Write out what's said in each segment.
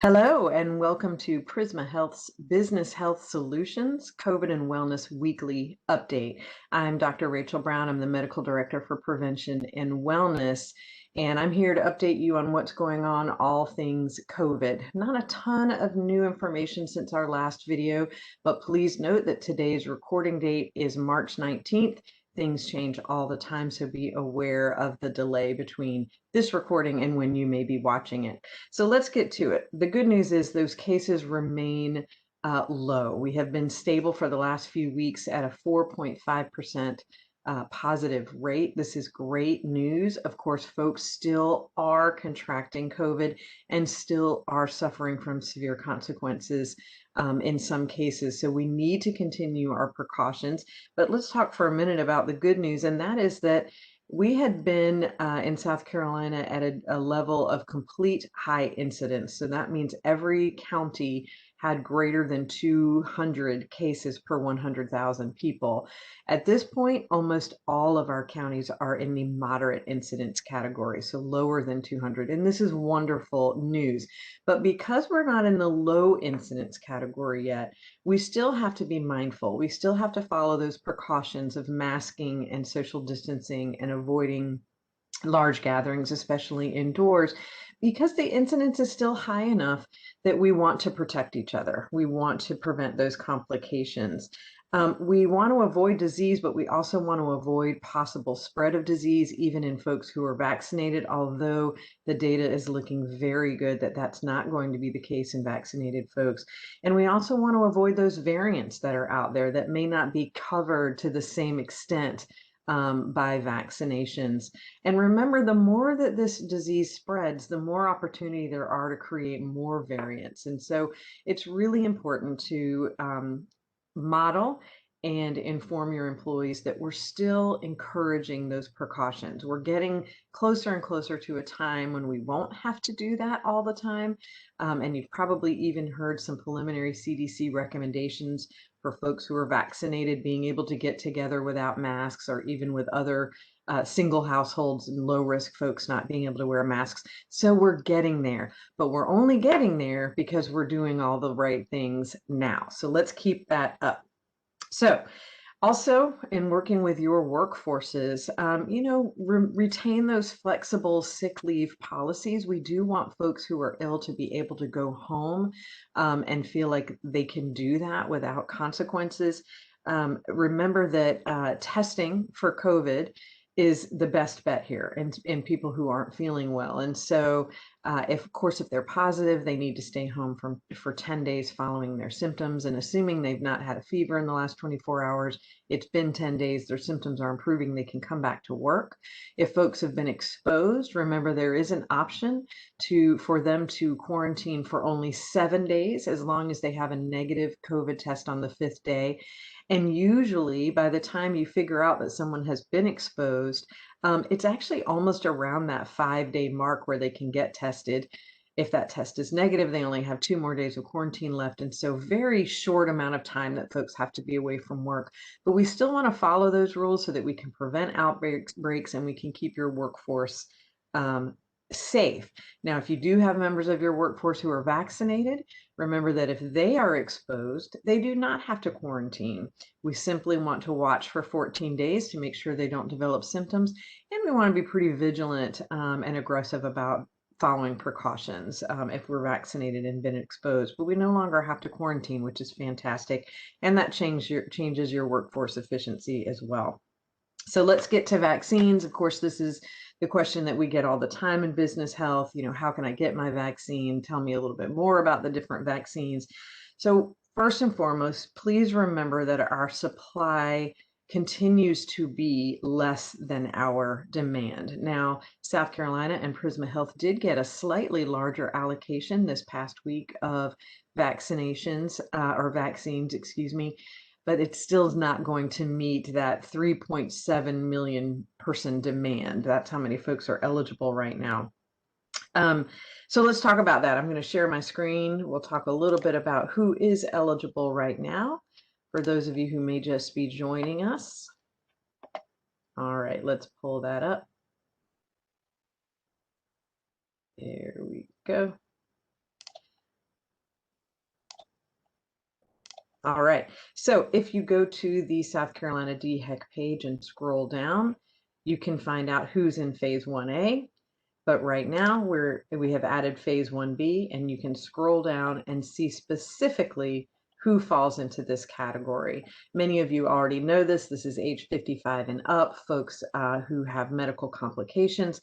Hello, and welcome to Prisma Health's Business Health Solutions COVID and Wellness Weekly Update. I'm Dr. Rachel Brown. I'm the Medical Director for Prevention and Wellness, and I'm here to update you on what's going on, all things COVID. Not a ton of new information since our last video, but please note that today's recording date is March 19th. Things change all the time, so be aware of the delay between this recording and when you may be watching it. So let's get to it. The good news is those cases remain low. We have been stable for the last few weeks at a 4.5% positive rate. This is great news. Of course, folks still are contracting COVID and still are suffering from severe consequences in some cases. So we need to continue our precautions. But let's talk for a minute about the good news, and that is that we had been in South Carolina at a level of complete high incidence. So that means every county had greater than 200 cases per 100,000 people. At this point, almost all of our counties are in the moderate incidence category, so lower than 200. And this is wonderful news. But because we're not in the low incidence category yet, we still have to be mindful. We still have to follow those precautions of masking and social distancing and avoiding large gatherings, especially indoors, because the incidence is still high enough that we want to protect each other. We want to prevent those complications. We want to avoid disease, but we also want to avoid possible spread of disease, even in folks who are vaccinated, although the data is looking very good that that's not going to be the case in vaccinated folks. And we also want to avoid those variants that are out there that may not be covered to the same extent by vaccinations. And remember, the more that this disease spreads, the more opportunity there are to create more variants. And so it's really important to model and inform your employees that we're still encouraging those precautions. We're getting closer and closer to a time when we won't have to do that all the time. And you've probably even heard some preliminary CDC recommendations for folks who are vaccinated being able to get together without masks, or even with other single households and low-risk folks not being able to wear masks. So we're getting there, but we're only getting there because we're doing all the right things now. So let's keep that up. So also, in working with your workforces, retain those flexible sick leave policies. We do want folks who are ill to be able to go home and feel like they can do that without consequences. Remember that testing for COVID is the best bet here in people who aren't feeling well. And so if they're positive, they need to stay home for 10 days following their symptoms. And assuming they've not had a fever in the last 24 hours, it's been 10 days, their symptoms are improving, they can come back to work. If folks have been exposed, remember there is an option for them to quarantine for only 7 days, as long as they have a negative COVID test on the 5th day. And usually by the time you figure out that someone has been exposed, it's actually almost around that 5-day mark where they can get tested. If that test is negative, they only have 2 more days of quarantine left. And so very short amount of time that folks have to be away from work. But we still want to follow those rules so that we can prevent outbreaks and we can keep your workforce safe. Now, if you do have members of your workforce who are vaccinated, remember that if they are exposed, they do not have to quarantine. We simply want to watch for 14 days to make sure they don't develop symptoms. And we want to be pretty vigilant and aggressive about following precautions if we're vaccinated and been exposed. But we no longer have to quarantine, which is fantastic. And that changes your workforce efficiency as well. So let's get to vaccines. Of course, this is the question that we get all the time in business health. How can I get my vaccine? Tell me a little bit more about the different vaccines. So first and foremost, please remember that our supply continues to be less than our demand. Now, South Carolina and Prisma Health did get a slightly larger allocation this past week of vaccines, but it still is not going to meet that 3.7 million person demand. That's how many folks are eligible right now. So let's talk about that. I'm going to share my screen. We'll talk a little bit about who is eligible right now for those of you who may just be joining us. All right, let's pull that up. There we go. All right. So if you go to the South Carolina DHEC page and scroll down, you can find out who's in phase 1A. But right now we have added phase 1B, and you can scroll down and see specifically who falls into this category. Many of you already know this. This is age 55 and up, folks who have medical complications,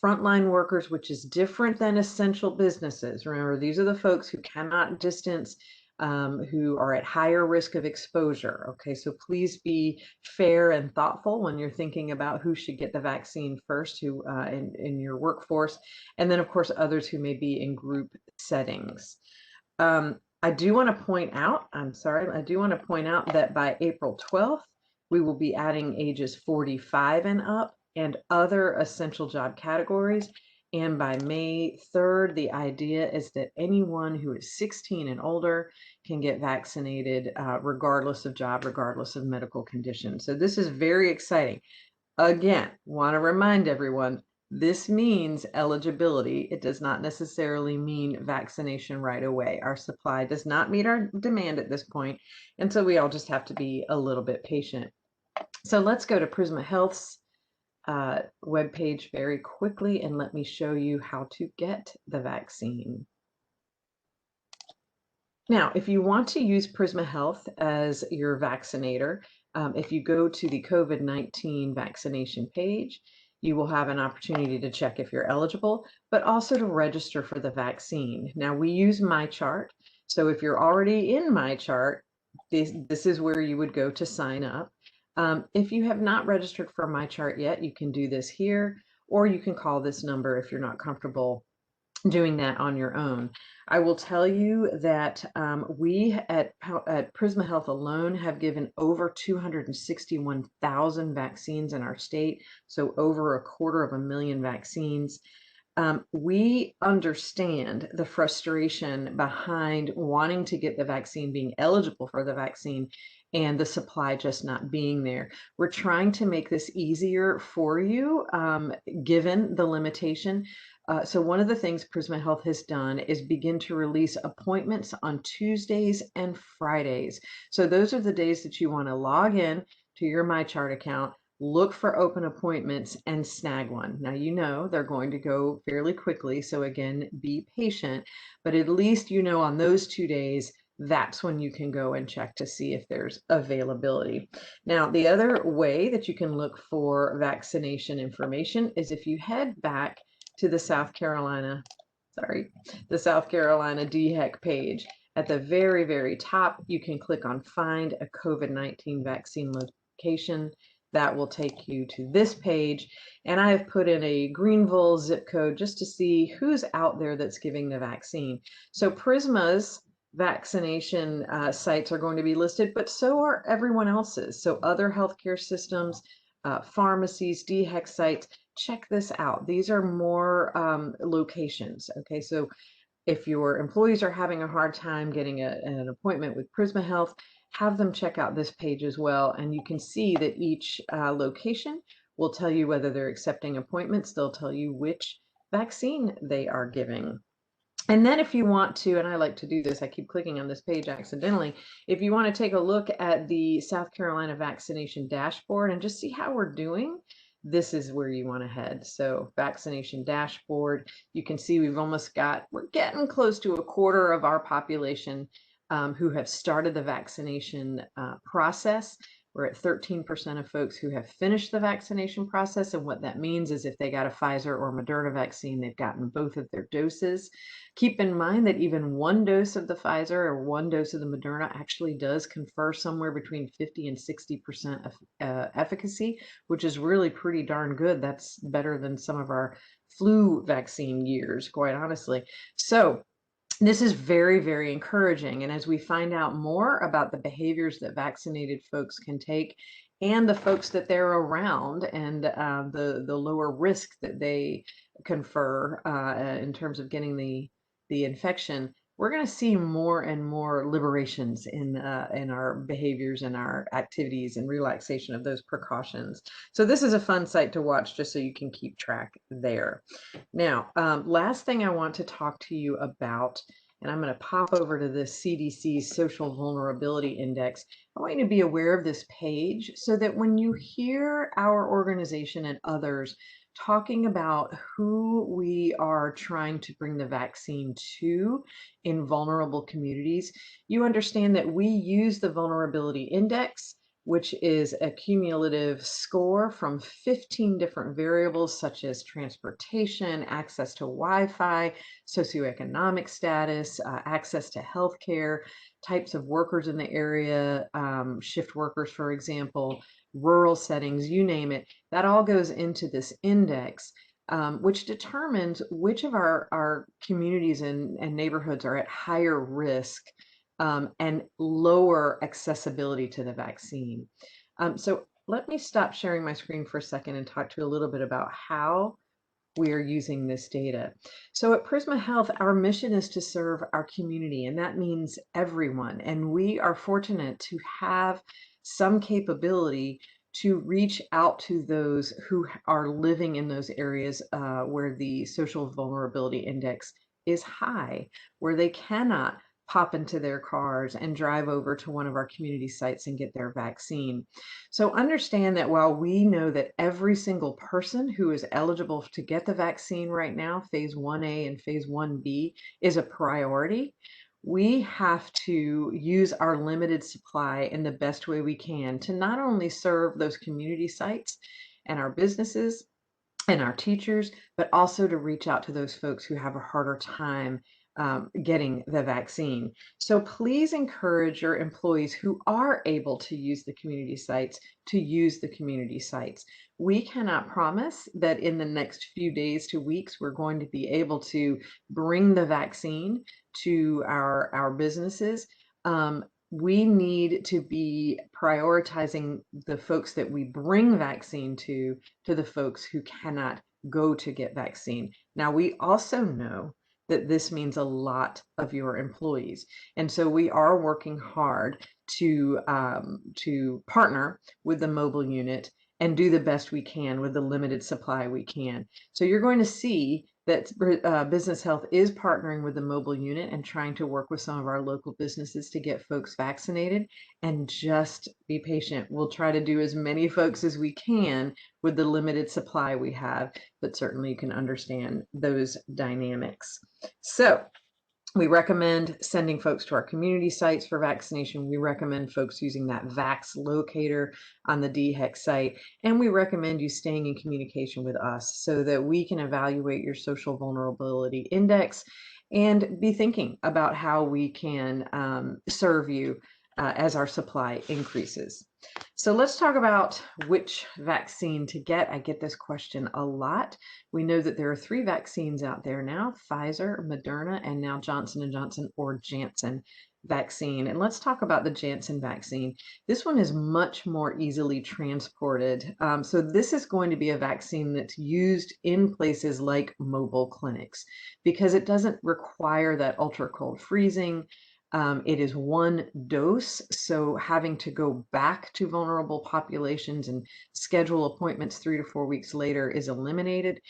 frontline workers, which is different than essential businesses. Remember, these are the folks who cannot distance, who are at higher risk of exposure. Okay, so please be fair and thoughtful when you're thinking about who should get the vaccine first, who in your workforce, and then of course others who may be in group settings. I do want to point out, I do want to point out that by April 12th, we will be adding ages 45 and up and other essential job categories. And by May 3rd, the idea is that anyone who is 16 and older can get vaccinated regardless of job, regardless of medical condition. So this is very exciting. Again, want to remind everyone, this means eligibility. It does not necessarily mean vaccination right away. Our supply does not meet our demand at this point, and so we all just have to be a little bit patient. So let's go to Prisma Health's webpage very quickly, and let me show you how to get the vaccine. Now, if you want to use Prisma Health as your vaccinator, if you go to the COVID-19 vaccination page, you will have an opportunity to check if you're eligible, but also to register for the vaccine. Now, we use MyChart, so if you're already in MyChart, this is where you would go to sign up. If you have not registered for MyChart yet, you can do this here, or you can call this number if you're not comfortable doing that on your own. I will tell you that we at Prisma Health alone have given over 261,000 vaccines in our state, so over 250,000 vaccines. We understand the frustration behind wanting to get the vaccine, being eligible for the vaccine, and the supply just not being there. We're trying to make this easier for you, given the limitation. So one of the things Prisma Health has done is begin to release appointments on Tuesdays and Fridays. So those are the days that you want to log in to your MyChart account, look for open appointments, and snag one. Now, you know they're going to go fairly quickly, so again, be patient, but at least you know on those 2 days, that's when you can go and check to see if there's availability. Now, the other way that you can look for vaccination information is if you head back to the South Carolina DHEC page. At the very, very top, you can click on Find a COVID-19 Vaccine Location. That will take you to this page, and I have put in a Greenville zip code just to see who's out there that's giving the vaccine. So Prisma's vaccination sites are going to be listed, but so are everyone else's. So other healthcare systems, pharmacies, DHEC sites, check this out. These are more locations. Okay, so if your employees are having a hard time getting an appointment with Prisma Health, have them check out this page as well, and you can see that each location will tell you whether they're accepting appointments. They'll tell you which vaccine they are giving. And then if you want to, and I like to do this, I keep clicking on this page accidentally, if you want to take a look at the South Carolina Vaccination Dashboard and just see how we're doing, this is where you want to head. So Vaccination Dashboard, you can see we're getting close to 1/4 of our population who have started the vaccination process. We're at 13% of folks who have finished the vaccination process. And what that means is if they got a Pfizer or Moderna vaccine, they've gotten both of their doses. Keep in mind that even one dose of the Pfizer or one dose of the Moderna actually does confer somewhere between 50 and 60% of efficacy, which is really pretty darn good. That's better than some of our flu vaccine years, quite honestly. So this is very, very encouraging. And as we find out more about the behaviors that vaccinated folks can take and the folks that they're around and the lower risk that they confer in terms of getting the infection, we're going to see more and more liberations in our behaviors and our activities and relaxation of those precautions. So this is a fun site to watch just so you can keep track there. Now, last thing I want to talk to you about and I'm going to pop over to the CDC Social Vulnerability Index. I want you to be aware of this page so that when you hear our organization and others talking about who we are trying to bring the vaccine to in vulnerable communities, you understand that we use the Vulnerability Index, which is a cumulative score from 15 different variables such as transportation, access to Wi-Fi, socioeconomic status, access to healthcare, types of workers in the area, shift workers, for example, rural settings, you name it. That all goes into this index, which determines which of our communities and neighborhoods are at higher risk and lower accessibility to the vaccine. So let me stop sharing my screen for a second and talk to you a little bit about how we are using this data. So at Prisma Health, our mission is to serve our community, and that means everyone. And we are fortunate to have some capability to reach out to those who are living in those areas where the social vulnerability index is high, where they cannot pop into their cars and drive over to one of our community sites and get their vaccine. So understand that while we know that every single person who is eligible to get the vaccine right now, phase 1A and phase 1B, is a priority, we have to use our limited supply in the best way we can to not only serve those community sites and our businesses and our teachers, but also to reach out to those folks who have a harder time getting the vaccine. So please encourage your employees who are able to use the community sites to use the community sites. We cannot promise that in the next few days to weeks, we're going to be able to bring the vaccine to our businesses. We need to be prioritizing the folks that we bring vaccine to the folks who cannot go to get vaccine. Now, we also know that this means a lot of your employees. And so we are working hard to partner with the mobile unit and do the best we can with the limited supply we can. So you're going to see that Business Health is partnering with the mobile unit and trying to work with some of our local businesses to get folks vaccinated. And just be patient. We'll try to do as many folks as we can with the limited supply we have, but certainly you can understand those dynamics. So we recommend sending folks to our community sites for vaccination. We recommend folks using that Vax locator on the DHEC site. And we recommend you staying in communication with us so that we can evaluate your social vulnerability index and be thinking about how we can serve you as our supply increases. So let's talk about which vaccine to get. I get this question a lot. We know that there are 3 vaccines out there now: Pfizer, Moderna, and now Johnson and Johnson or Jansen Vaccine. And let's talk about the Jansen vaccine. This one is much more easily transported. So this is going to be a vaccine that's used in places like mobile clinics because it doesn't require that ultra cold freezing. It is 1 dose, so having to go back to vulnerable populations and schedule appointments 3 to 4 weeks later is eliminated.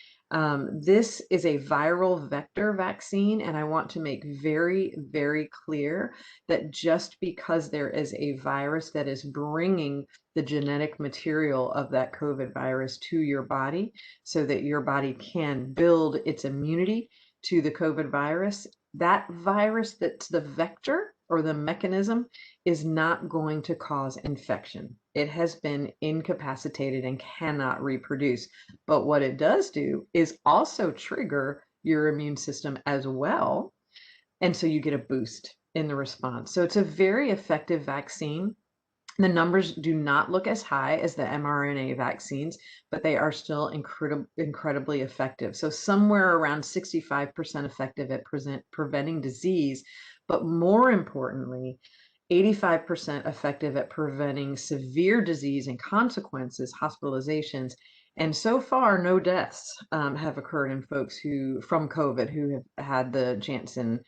This is a viral vector vaccine, and I want to make very, very clear that just because there is a virus that is bringing the genetic material of that COVID virus to your body so that your body can build its immunity to the COVID virus, that virus that's the vector or the mechanism is not going to cause infection. It has been incapacitated and cannot reproduce. But what it does do is also trigger your immune system as well. And so you get a boost in the response. So it's a very effective vaccine. The numbers do not look as high as the mRNA vaccines, but they are still incredibly effective. So somewhere around 65% effective at preventing disease, but more importantly, 85% effective at preventing severe disease and consequences, hospitalizations. And so far, no deaths have occurred in folks from COVID who have had the Janssen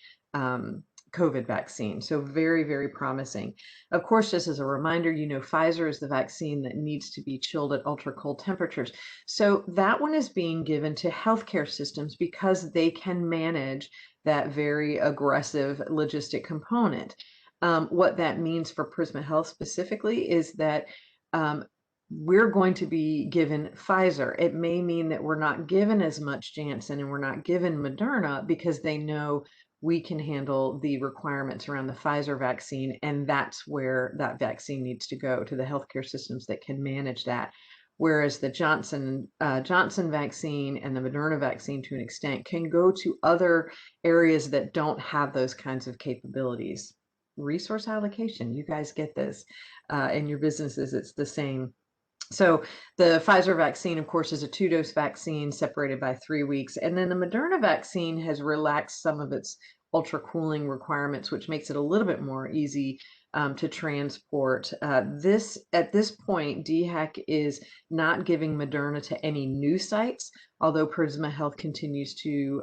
COVID vaccine. So very, very promising. Of course, just as a reminder, you know, Pfizer is the vaccine that needs to be chilled at ultra cold temperatures. So that one is being given to healthcare systems because they can manage that very aggressive logistic component. What that means for Prisma Health specifically is that we're going to be given Pfizer. It may mean that we're not given as much Jansen and we're not given Moderna because they know we can handle the requirements around the Pfizer vaccine, and that's where that vaccine needs to go, to the healthcare systems that can manage that. Whereas the Johnson vaccine and the Moderna vaccine, to an extent, can go to other areas that don't have those kinds of capabilities. Resource allocation, you guys get this. In your businesses, it's the same. So the Pfizer vaccine, of course, is a 2-dose vaccine separated by 3 weeks. And then the Moderna vaccine has relaxed some of its ultra cooling requirements, which makes it a little bit more easy to transport. At this point, DHEC is not giving Moderna to any new sites, although Prisma Health continues to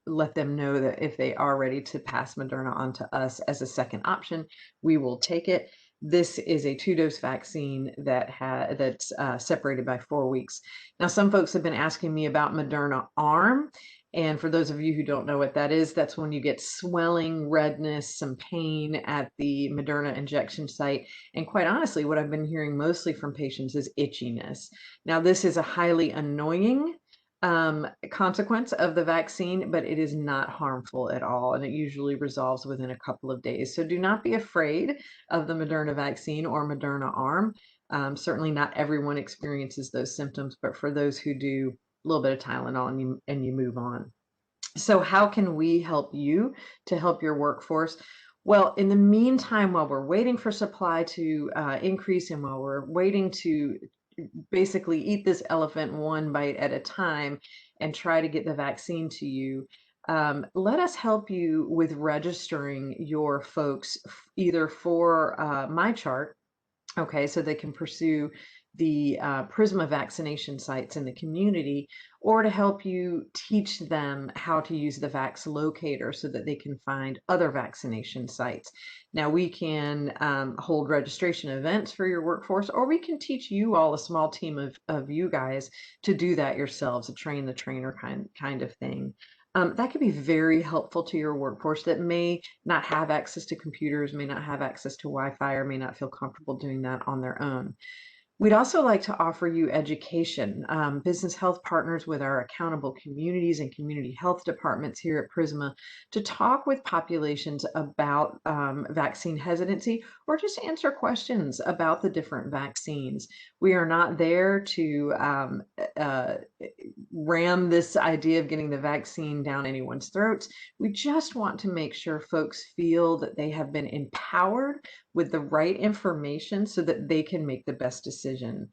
let them know that if they are ready to pass Moderna on to us as a second option, we will take it. This is a 2-dose vaccine that's separated by 4 weeks. Now, some folks have been asking me about Moderna arm. And for those of you who don't know what that is, that's when you get swelling, redness, some pain at the Moderna injection site. And quite honestly, what I've been hearing mostly from patients is itchiness. Now, this is a highly annoying consequence of the vaccine, but it is not harmful at all, and it usually resolves within a couple of days. So do not be afraid of the Moderna vaccine or Moderna arm. Certainly not everyone experiences those symptoms, but for those who do, a little bit of Tylenol and you move on. So how can we help you to help your workforce? Well, in the meantime, while we're waiting for supply to increase and while we're waiting to basically eat this elephant one bite at a time and try to get the vaccine to you, let us help you with registering your folks either for MyChart, okay, so they can pursue the Prisma vaccination sites in the community, or to help you teach them how to use the Vax Locator so that they can find other vaccination sites. Now, we can hold registration events for your workforce, or we can teach you all, a small team of you guys, to do that yourselves, a train the trainer kind of thing. That could be very helpful to your workforce that may not have access to computers, may not have access to Wi-Fi, or may not feel comfortable doing that on their own. We'd also like to offer you education. Business Health partners with our accountable communities and community health departments here at Prisma to talk with populations about vaccine hesitancy, or just answer questions about the different vaccines. We are not there to ram this idea of getting the vaccine down anyone's throats. We just want to make sure folks feel that they have been empowered with the right information so that they can make the best decision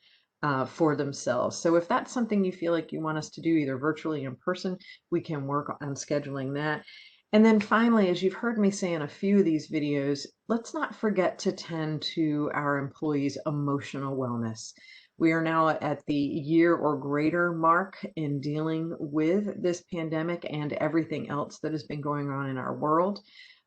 for themselves. So if that's something you feel like you want us to do, either virtually or in person, we can work on scheduling that. And then finally, as you've heard me say in a few of these videos, let's not forget to tend to our employees' emotional wellness. We are now at the year or greater mark in dealing with this pandemic and everything else that has been going on in our world.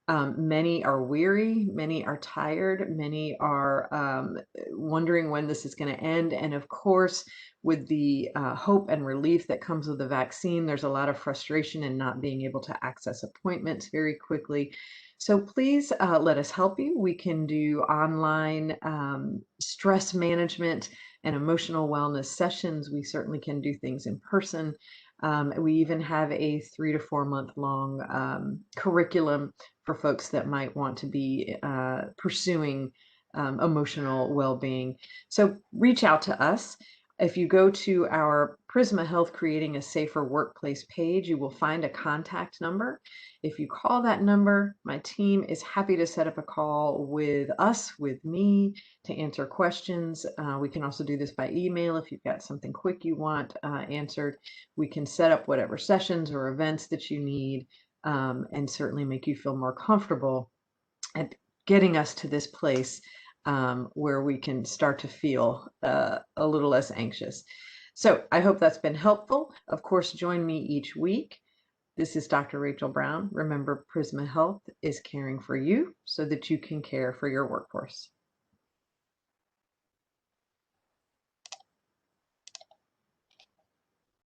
Many are weary, many are tired, many are wondering when this is going to end. And of course, with the hope and relief that comes with the vaccine, there's a lot of frustration in not being able to access appointments very quickly. So please let us help you. We can do online stress management and emotional wellness sessions. We certainly can do things in person. We even have a 3 to 4 month long curriculum for folks that might want to be pursuing emotional well-being. So reach out to us. If you go to our Prisma Health Creating a Safer Workplace page, you will find a contact number. If you call that number, my team is happy to set up a call with us, with me, to answer questions. We can also do this by email if you've got something quick you want answered. We can set up whatever sessions or events that you need, and certainly make you feel more comfortable at getting us to this place where we can start to feel a little less anxious. So I hope that's been helpful. Of course, join me each week. This is Dr. Rachel Brown. Remember, Prisma Health is caring for you so that you can care for your workforce.